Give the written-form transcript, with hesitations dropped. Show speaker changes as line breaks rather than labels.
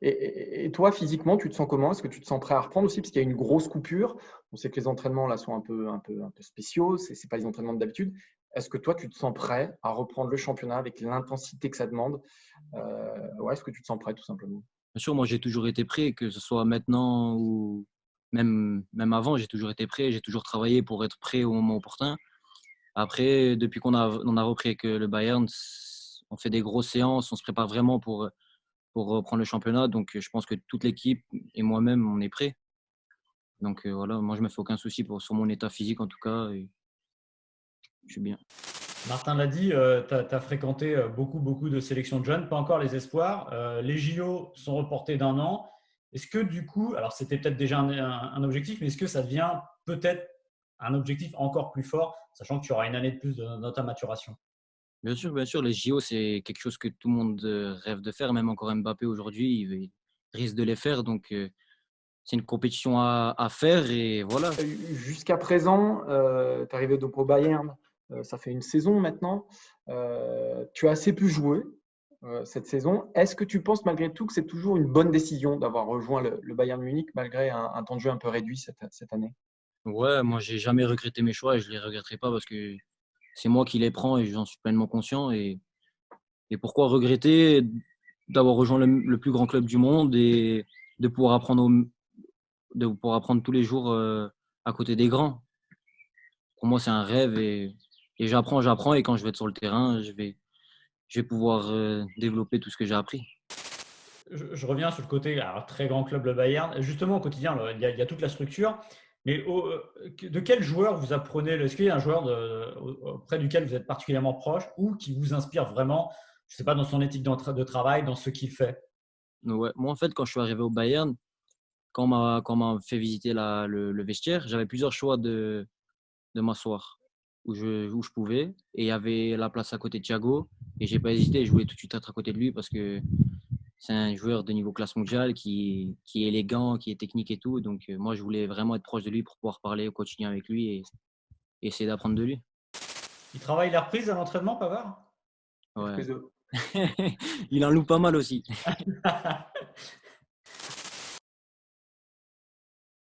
Et toi, physiquement, tu te sens comment? Est-ce que tu te sens prêt à reprendre aussi? Parce qu'il y a une grosse coupure. On sait que les entraînements là sont un peu spéciaux. C'est pas les entraînements d'habitude. Est-ce que toi, tu te sens prêt à reprendre le championnat avec l'intensité que ça demande? Ouais, est-ce que tu te sens prêt tout simplement?
Bien sûr, moi, j'ai toujours été prêt, que ce soit maintenant ou même avant, j'ai toujours été prêt. J'ai toujours travaillé pour être prêt au moment opportun. Après, depuis qu'on a repris avec le Bayern, on fait des grosses séances, on se prépare vraiment pour reprendre le championnat. Donc, je pense que toute l'équipe et moi-même, on est prêts. Donc, voilà, moi, je me fais aucun souci sur mon état physique en tout cas et je suis bien.
Martin l'a dit, tu as fréquenté beaucoup de sélections de jeunes, pas encore les espoirs. Les JO sont reportés d'un an. Est-ce que du coup, alors c'était peut-être déjà un objectif, mais est-ce que ça devient peut-être un objectif encore plus fort, sachant que tu auras une année de plus dans ta maturation?
Bien sûr, les JO, c'est quelque chose que tout le monde rêve de faire. Même encore Mbappé aujourd'hui, il risque de les faire. Donc, c'est une compétition à faire et voilà.
Jusqu'à présent, tu es arrivé donc au Bayern, ça fait une saison maintenant. Tu as assez pu jouer cette saison. Est-ce que tu penses malgré tout que c'est toujours une bonne décision d'avoir rejoint le Bayern Munich malgré un temps de jeu un peu réduit cette année?
Ouais, moi, j'ai jamais regretté mes choix et je les regretterai pas parce que c'est moi qui les prends et j'en suis pleinement conscient. Et pourquoi regretter d'avoir rejoint le plus grand club du monde et de pouvoir apprendre, de pouvoir apprendre tous les jours à côté des grands. Pour moi, c'est un rêve et j'apprends et quand je vais être sur le terrain, je vais pouvoir développer tout ce que j'ai appris.
Je reviens sur le côté alors, très grand club, le Bayern. Justement, au quotidien, là, il y a toute la structure. Mais de quel joueur vous apprenez? Est-ce qu'il y a un joueur auprès duquel vous êtes particulièrement proche ou qui vous inspire vraiment, je ne sais pas, dans son éthique de travail, dans ce qu'il fait?
Ouais. Moi, en fait, quand je suis arrivé au Bayern, quand on m'a fait visiter le vestiaire, j'avais plusieurs choix de m'asseoir où je pouvais. Et il y avait la place à côté de Thiago. Et j'ai pas hésité, je voulais tout de suite être à côté de lui parce que c'est un joueur de niveau classe mondiale qui est élégant, qui est technique et tout. Donc, moi, je voulais vraiment être proche de lui pour pouvoir parler au quotidien avec lui et essayer d'apprendre de lui.
Il travaille la reprise à l'entraînement, Pavard?
Ouais.
FP2.
Il en loupe pas mal aussi.